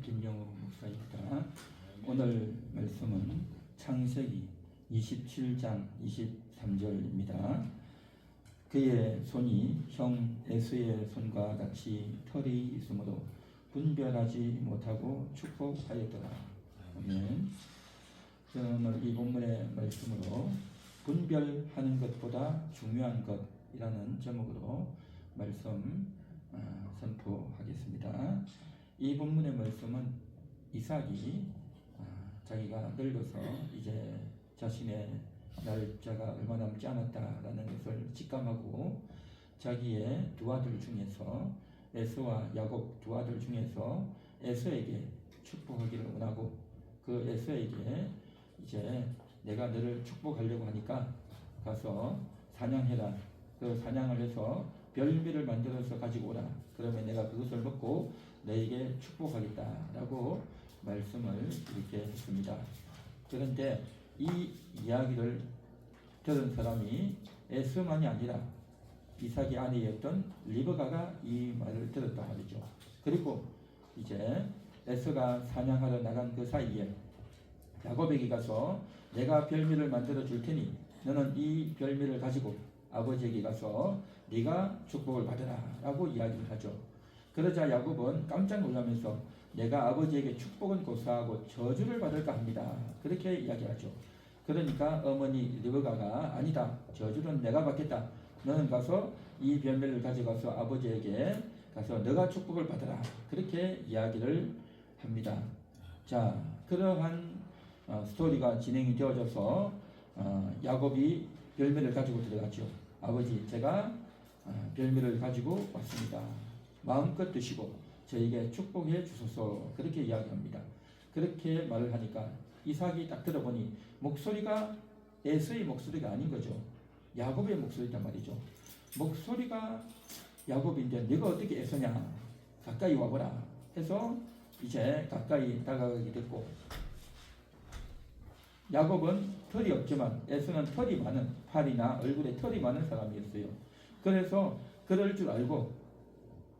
김영우 목사입니다. 오늘 말씀은 창세기 27장 23절입니다. 그의 손이 형 에서의 손과 같이 털이 있으므로 분별하지 못하고 축복하였더라. 아멘. 오늘 이 본문의 말씀으로 분별하는 것보다 중요한 것이라는 제목으로 말씀 선포하겠습니다. 이 본문의 말씀은 이삭이 자기가 늙어서 이제 자신의 날짜가 얼마 남지 않았다라는 것을 직감하고 자기의 두 아들 중에서 에서와 야곱 두 아들 중에서 에서에게 축복하기를 원하고 그 에서에게 이제 내가 너를 축복하려고 하니까 가서 사냥해라. 그 사냥을 해서 별미를 만들어서 가지고 오라. 그러면 내가 그것을 먹고 너에게 축복하겠다라고 말씀을 이렇게 했습니다. 그런데 이 이야기를 들은 사람이 에서만이 아니라 이삭의 아내였던 리브가가 이 말을 들었단 말이죠. 그리고 이제 에서가 사냥하러 나간 그 사이에 야곱에게 가서 내가 별미를 만들어 줄 테니 너는 이 별미를 가지고 아버지에게 가서 네가 축복을 받으라 라고 이야기를 하죠. 그러자 야곱은 깜짝 놀라면서 내가 아버지에게 축복은 고사하고 저주를 받을까 합니다. 그렇게 이야기하죠. 그러니까 어머니 리브가가 아니다. 저주는 내가 받겠다. 너는 가서 이 별미를 가져가서 아버지에게 가서 너가 축복을 받으라. 그렇게 이야기를 합니다. 자, 그러한 스토리가 진행이 되어져서 야곱이 별미를 가지고 들어가죠. 아버지, 제가 별미를 가지고 왔습니다. 마음껏 드시고 저에게 축복해 주소서. 그렇게 이야기합니다. 그렇게 말을 하니까 이삭이 딱 들어보니 목소리가 에서의 목소리가 아닌 거죠. 야곱의 목소리란 말이죠. 목소리가 야곱인데 네가 어떻게 에서냐, 가까이 와보라 해서 이제 가까이 다가가게 됐고, 야곱은 털이 없지만 에서는 털이 많은, 팔이나 얼굴에 털이 많은 사람이었어요. 그래서 그럴 줄 알고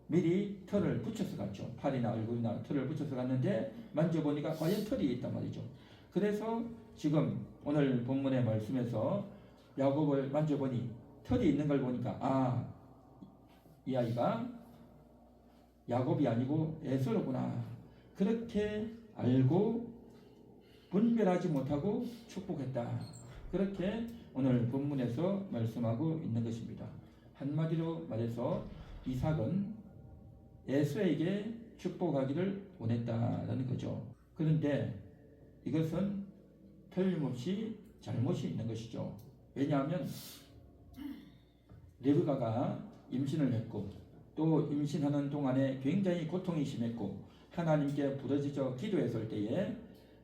미리 털을 붙여서 갔죠. 팔이나 얼굴이나 털을 붙여서 갔는데 만져보니까 과연 털이 있단 말이죠. 그래서 지금 오늘 본문의 말씀에서 야곱을 만져보니 털이 있는 걸 보니까 이 아이가 야곱이 아니고 에서로구나. 그렇게 알고 분별하지 못하고 축복했다. 그렇게 오늘 본문에서 말씀하고 있는 것입니다. 한마디로 말해서 이삭은 에서에게 축복하기를 원했다라는 거죠. 그런데 이것은 틀림없이 잘못이 있는 것이죠. 왜냐하면 리브가가 임신을 했고 또 임신하는 동안에 굉장히 고통이 심했고 하나님께 부르짖어 기도했을 때에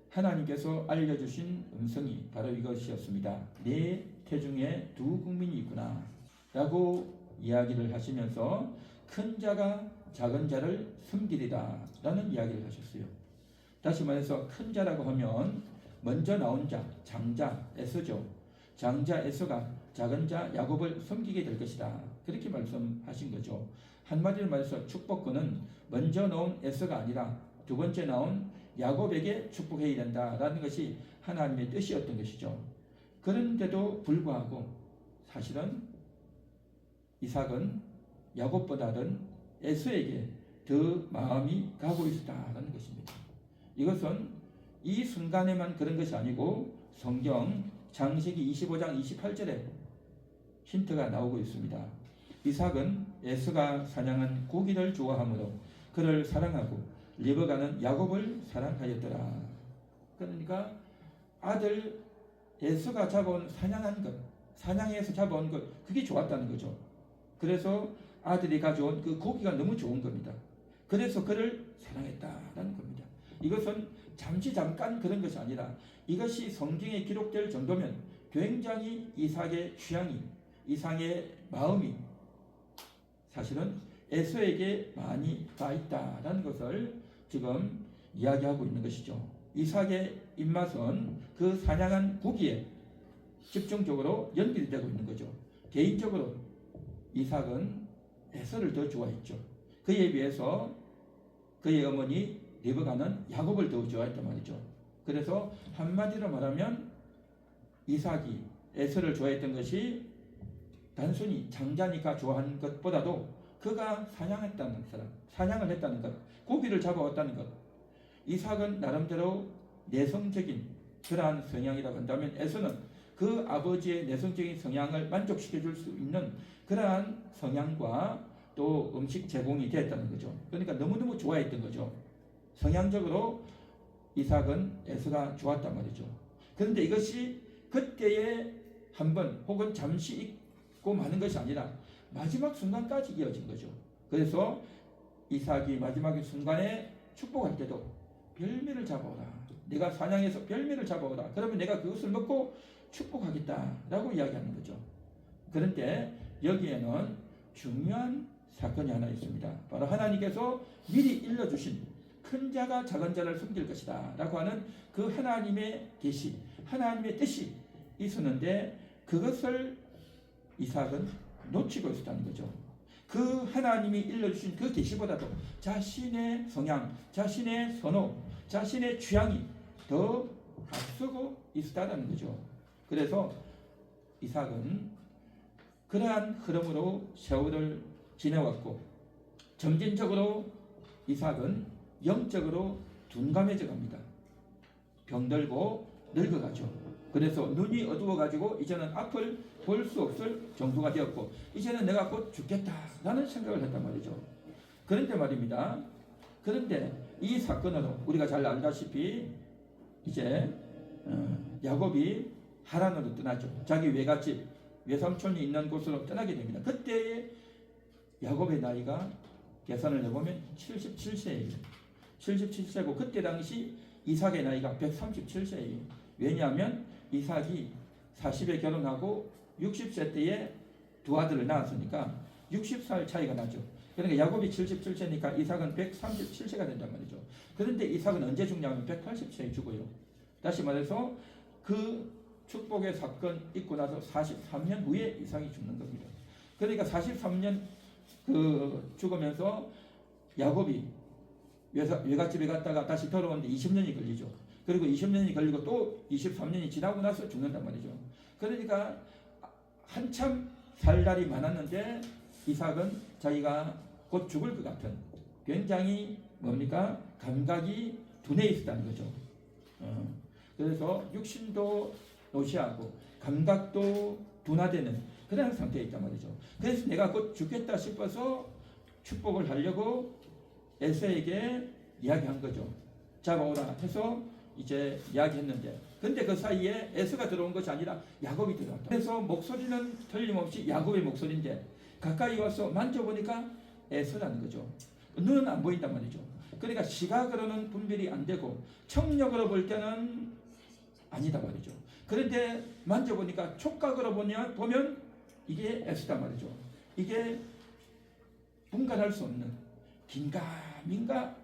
하나님께서 알려주신 음성이 바로 이것이었습니다. 네 태중에 두 국민이 있구나 라고 이야기를 하시면서 큰 자가 작은 자를 섬기리라 라는 이야기를 하셨어요. 다시 말해서 큰 자라고 하면 먼저 나온 자, 장자 에서죠. 장자 에서가 작은 자 야곱을 섬기게 될 것이다. 그렇게 말씀하신 거죠. 한마디로 말해서 축복권은 먼저 나온 에서가 아니라 두 번째 나온 야곱에게 축복해야 된다라는 것이 하나님의 뜻이었던 것이죠. 그런데도 불구하고 사실은 이삭은 야곱보다는 에서에게 더 마음이 가고 있었다라는 것입니다. 이것은 이 순간에만 그런 것이 아니고 성경 창세기 25장 28절에 힌트가 나오고 있습니다. 이삭은 에서가 사냥한 고기를 좋아하므로 그를 사랑하고 리브가는 야곱을 사랑하였더라. 그러니까 아들 에서가 잡아온 사냥한 것, 사냥해서 잡아온 것, 그게 좋았다는 거죠. 그래서 아들이 가져온 그 고기가 너무 좋은 겁니다. 그래서 그를 사랑했다라는 겁니다. 이것은 잠깐 그런 것이 아니라 이것이 성경에 기록될 정도면 굉장히 이삭의 취향이, 이삭의 마음이 사실은 에서에게 많이 가 있다라는 것을 지금 이야기하고 있는 것이죠. 이삭의 입맛은 그 사냥한 고기에 집중적으로 연결되고 있는 거죠. 개인적으로 이삭은 에서를 더 좋아했죠. 그에 비해서 그의 어머니 리브가는 야곱을 더 좋아했단 말이죠. 그래서 한마디로 말하면 이삭이 에서를 좋아했던 것이 단순히 장자니까 좋아하는 것보다도 그가 사냥했다는 사람, 사냥을 했다는 것, 고기를 잡아왔다는 것. 이삭은 나름대로 내성적인 그러한 성향이라고 한다면 에서는 그 아버지의 내성적인 성향을 만족시켜줄 수 있는 그러한 성향과 또 음식 제공이 되었다는 거죠. 그러니까 너무너무 좋아했던 거죠. 성향적으로 이삭은 에서가 좋았단 말이죠. 그런데 이것이 그때에 한번 혹은 잠시 있고 마는 것이 아니라 마지막 순간까지 이어진 거죠. 그래서 이삭이 마지막 순간에 축복할 때도 별미를 잡아오라. 내가 사냥해서 별미를 잡아오라. 그러면 내가 그것을 먹고 축복하겠다라고 이야기하는 거죠. 그런데 여기에는 중요한 사건이 하나 있습니다. 바로 하나님께서 미리 일러주신 큰 자가 작은 자를 섬길 것이다 라고 하는 그 하나님의 계시, 하나님의 뜻이 있었는데 그것을 이삭은 놓치고 있었다는 거죠. 그 하나님이 일러주신 그 계시보다도 자신의 성향, 자신의 선호, 자신의 취향이 더 앞서고 있었다는 거죠. 그래서 이삭은 그러한 흐름으로 세월을 지내왔고 점진적으로 이삭은 영적으로 둔감해져 갑니다. 병들고 늙어가죠. 그래서 눈이 어두워가지고 이제는 앞을 볼 수 없을 정도가 되었고 이제는 내가 곧 죽겠다라는 생각을 했단 말이죠. 그런데 말입니다. 그런데 이 사건으로 우리가 잘 알다시피 이제 야곱이 하란으로 떠나죠. 자기 외갓집 외삼촌이 있는 곳으로 떠나게 됩니다. 그때의 야곱의 나이가 계산을 해보면 77세예요. 77세고 그때 당시 이삭의 나이가 137세예요. 왜냐하면 이삭이 40에 결혼하고 60세 때에 두 아들을 낳았으니까 60살 차이가 나죠. 그러니까 야곱이 77세니까 이삭은 137세가 된단 말이죠. 그런데 이삭은 언제 죽냐면 180세에 죽어요. 다시 말해서 그 축복의 사건 있고 나서 43년 후에 이삭이 죽는 겁니다. 그러니까 43년 죽으면서 야곱이 외갓집에 갔다가 다시 돌아오는데 20년이 걸리죠. 그리고 20년이 걸리고 또 23년이 지나고 나서 죽는단 말이죠. 그러니까 한참 살 날이 많았는데 이삭은 자기가 곧 죽을 것 같은 굉장히 뭡니까? 감각이 둔해 있었다는 거죠. 그래서 육신도 노시하고 감각도 둔화되는 그런 상태에 있단 말이죠. 그래서 내가 곧 죽겠다 싶어서 축복을 하려고 에서에게 이야기한 거죠. 잡아오라 해서 이제 이야기했는데 근데 그 사이에 에서가 들어온 것이 아니라 야곱이 들어왔다. 그래서 목소리는 틀림없이 야곱의 목소리인데 가까이 와서 만져보니까 에서라는 거죠. 눈은 안 보인단 말이죠. 그러니까 시각으로는 분별이 안 되고 청력으로 볼 때는 아니다 말이죠. 그런데 만져보니까 촉각으로 보면 이게 에서단 말이죠. 이게 분간할 수 없는 긴가민가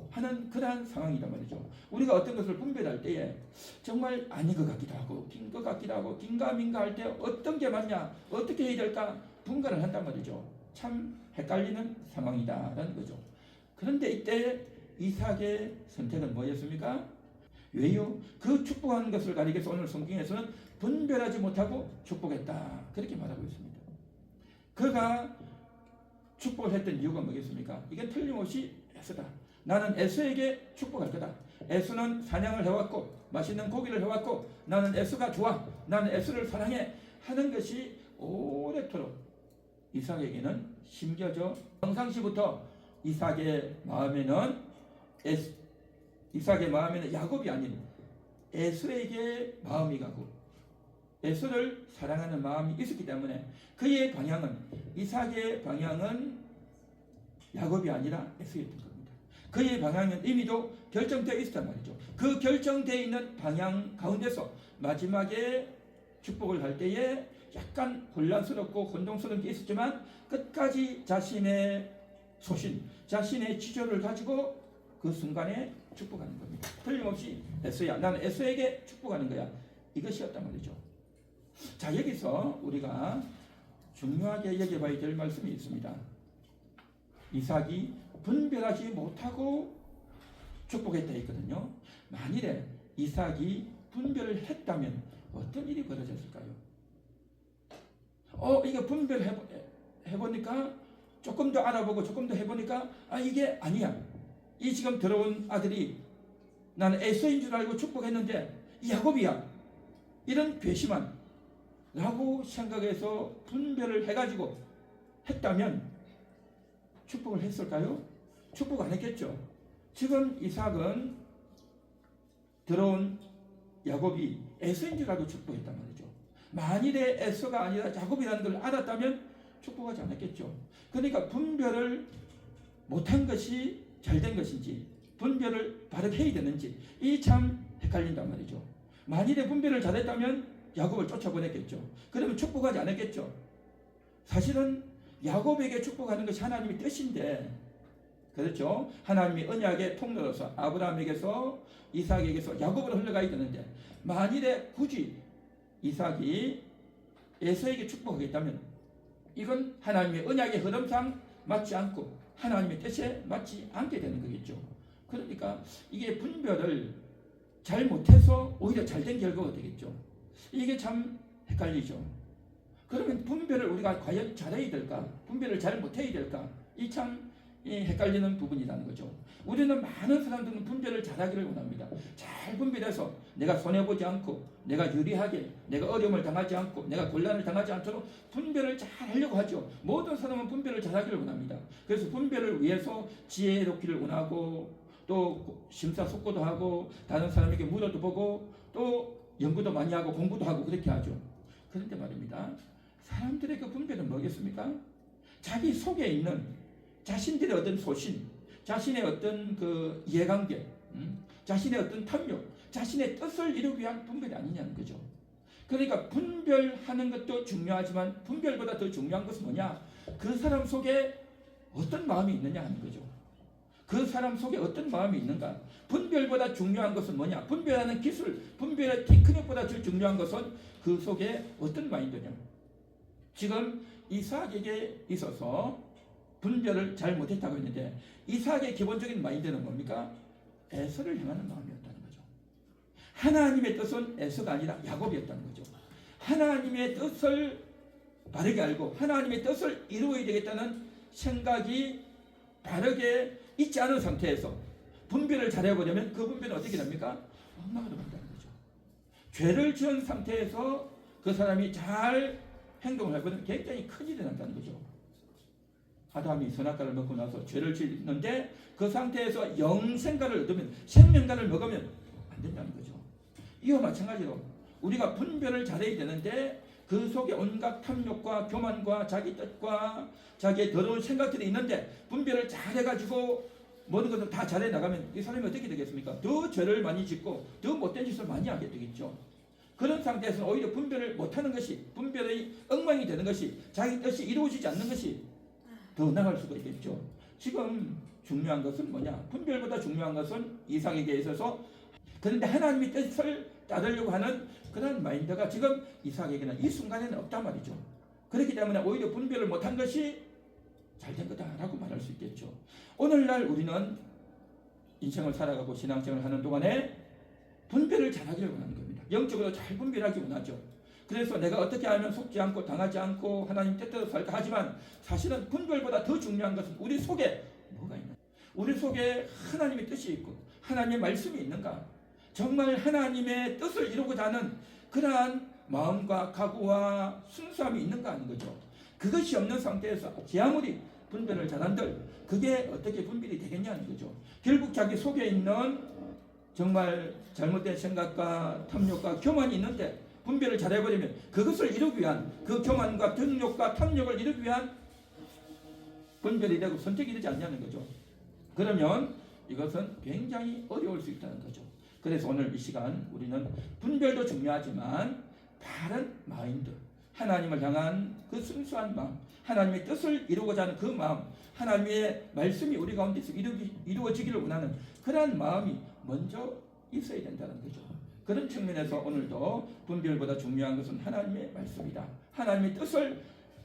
하는 그러한 상황이란 말이죠. 우리가 어떤 것을 분별할 때에 정말 아닌 것 같기도 하고 긴 것 같기도 하고 긴가민가 할 때 어떤 게 맞냐 어떻게 해야 될까 분간을 한단 말이죠. 참 헷갈리는 상황이다라는 거죠. 그런데 이때 이삭의 선택은 뭐였습니까? 왜요? 그 축복하는 것을 가리기 위해서 오늘 성경에서는 분별하지 못하고 축복했다 그렇게 말하고 있습니다. 그가 축복을 했던 이유가 뭐겠습니까? 이게 틀림없이 에서다. 나는 에서에게 축복할 거다. 에서는 사냥을 해왔고 맛있는 고기를 해왔고 나는 에서가 좋아. 나는 에서를 사랑해 하는 것이 오래도록 이삭에게는 심겨져 평상시부터 이삭의 마음에는 야곱이 아닌 에서에게 마음이 가고 에서를 사랑하는 마음이 있었기 때문에 그의 방향은 이삭의 방향은 야곱이 아니라 에서였던 겁니다. 그의 방향은 이미도 결정되어 있었단 말이죠. 그 결정되어 있는 방향 가운데서 마지막에 축복을 할 때에 약간 혼란스럽고 혼동스러운 게 있었지만 끝까지 자신의 소신, 자신의 지조를 가지고 그 순간에 축복하는 겁니다. 틀림없이 에서야, 나는 에서에게 축복하는 거야. 이것이었단 말이죠. 자, 여기서 우리가 중요하게 여겨봐야 될 말씀이 있습니다. 이삭이 분별하지 못하고 축복했다 했거든요. 만일에 이삭이 분별을 했다면 어떤 일이 벌어졌을까요? 이게 분별해보니까 조금 더 알아보고 조금 더 해보니까 이게 아니야. 이 지금 들어온 아들이 나는 에서인 줄 알고 축복했는데 야곱이야. 이런 괘씸한 라고 생각해서 분별을 해가지고 했다면 축복을 했을까요? 축복 안 했겠죠. 지금 이삭은 들어온 야곱이 에서인 줄 알고 축복했단 말이죠. 만일에 에서가 아니라 야곱이라는 걸 알았다면 축복하지 않았겠죠. 그러니까 분별을 못한 것이 잘된 것인지 분별을 바르게 해야 되는지 이 참 헷갈린단 말이죠. 만일에 분별을 잘했다면 야곱을 쫓아보냈겠죠. 그러면 축복하지 않았겠죠. 사실은 야곱에게 축복하는 것이 하나님의 뜻인데, 그렇죠? 하나님의 언약의 통로로서 아브라함에게서 이삭에게서 야곱으로 흘러가야 되는데, 만일에 굳이 이삭이 에서에게 축복하겠다면 이건 하나님의 언약의 흐름상 맞지 않고 하나님의 뜻에 맞지 않게 되는 거겠죠. 그러니까 이게 분별을 잘못해서 오히려 잘된 결과가 되겠죠. 이게 참 헷갈리죠. 그러면 분별을 우리가 과연 잘해야 될까? 분별을 잘 못해야 될까? 이 참 헷갈리는 부분이라는 거죠. 우리는 많은 사람들은 분별을 잘하기를 원합니다. 잘 분별해서 내가 손해보지 않고 내가 유리하게 내가 어려움을 당하지 않고 내가 곤란을 당하지 않도록 분별을 잘 하려고 하죠. 모든 사람은 분별을 잘하기를 원합니다. 그래서 분별을 위해서 지혜롭기를 원하고 또 심사숙고도 하고 다른 사람에게 물어도 보고 또 연구도 많이 하고 공부도 하고 그렇게 하죠. 그런데 말입니다. 사람들의 그 분별은 뭐겠습니까? 자기 속에 있는 자신들의 어떤 소신, 자신의 어떤 그 이해관계, 자신의 어떤 탐욕, 자신의 뜻을 이루기 위한 분별이 아니냐는 거죠. 그러니까 분별하는 것도 중요하지만 분별보다 더 중요한 것은 뭐냐? 그 사람 속에 어떤 마음이 있느냐 하는 거죠. 그 사람 속에 어떤 마음이 있는가? 분별보다 중요한 것은 뭐냐? 분별하는 기술, 분별의 테크닉보다 제일 중요한 것은 그 속에 어떤 마인드냐? 지금 이삭에게 있어서 분별을 잘 못했다고 했는데 이삭의 기본적인 마인드는 뭡니까? 에서를 향하는 마음이었다는 거죠. 하나님의 뜻은 에서가 아니라 야곱이었다는 거죠. 하나님의 뜻을 바르게 알고 하나님의 뜻을 이루어야 되겠다는 생각이 바르게 있지 않은 상태에서 분별을 잘해보려면 그 분별은 어떻게 됩니까? 엉망으로 간다는 거죠. 죄를 지은 상태에서 그 사람이 잘 행동을 해보면 굉장히 큰 일이 난다는 거죠. 아담이 선악과를 먹고 나서 죄를 짓는데 그 상태에서 영생과를 얻으면 생명과를 먹으면 안 된다는 거죠. 이와 마찬가지로 우리가 분별을 잘해야 되는데 그 속에 온갖 탐욕과 교만과 자기 뜻과 자기의 더러운 생각들이 있는데 분별을 잘해가지고 모든 것을 다 잘해 나가면 이 사람이 어떻게 되겠습니까? 더 죄를 많이 짓고 더 못된 짓을 많이 하게 되겠죠. 그런 상태에서는 오히려 분별을 못하는 것이 분별의 엉망이 되는 것이 자기 뜻이 이루어지지 않는 것이 더 나갈 수가 있겠죠. 지금 중요한 것은 뭐냐? 분별보다 중요한 것은 이삭에게 있어서 그런데 하나님의 뜻을 따르려고 하는 그런 마인드가 지금 이삭에게는 이 순간에는 없단 말이죠. 그렇기 때문에 오히려 분별을 못한 것이 잘된 거다라고 말할 수 있겠죠. 오늘날 우리는 인생을 살아가고 신앙생활을 하는 동안에 분별을 잘하기를 원하는 겁니다. 영적으로 잘 분별하기 원하죠. 그래서 내가 어떻게 하면 속지 않고 당하지 않고 하나님 뜻대로 살까 하지만 사실은 분별보다 더 중요한 것은 우리 속에 뭐가 있는가? 우리 속에 하나님의 뜻이 있고 하나님의 말씀이 있는가? 정말 하나님의 뜻을 이루고자 하는 그러한 마음과 각오와 순수함이 있는가 하는 거죠. 그것이 없는 상태에서 아무리 분별을 잘한들 그게 어떻게 분별이 되겠냐는 거죠. 결국 자기 속에 있는 정말 잘못된 생각과 탐욕과 교만이 있는데 분별을 잘해버리면 그것을 이루기 위한 그 교만과 탐욕과 탐욕을 이루기 위한 분별이 되고 선택이 되지 않냐는 거죠. 그러면 이것은 굉장히 어려울 수 있다는 거죠. 그래서 오늘 이 시간 우리는 분별도 중요하지만 바른 마인드, 하나님을 향한 그 순수한 마음, 하나님의 뜻을 이루고자 하는 그 마음, 하나님의 말씀이 우리 가운데서 이루어지기를 원하는 그러한 마음이 먼저 있어야 된다는 거죠. 그런 측면에서 오늘도 분별보다 중요한 것은 하나님의 말씀이다. 하나님의 뜻을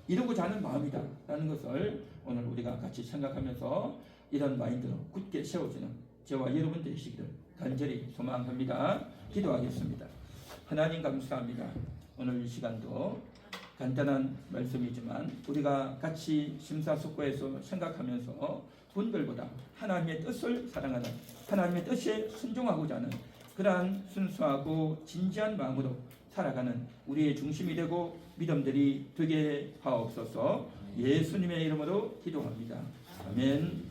이루고자 하는 마음이다 라는 것을 오늘 우리가 같이 생각하면서 이런 마인드로 굳게 세워지는 저와 여러분 되시기를 간절히 소망합니다. 기도하겠습니다. 하나님 감사합니다. 오늘 이 시간도 간단한 말씀이지만 우리가 같이 심사숙고해서 생각하면서 분별보다 하나님의 뜻을 사랑하는, 하나님의 뜻에 순종하고자 하는 그러한 순수하고 진지한 마음으로 살아가는 우리의 중심이 되고 믿음들이 되게 하옵소서. 예수님의 이름으로 기도합니다. 아멘.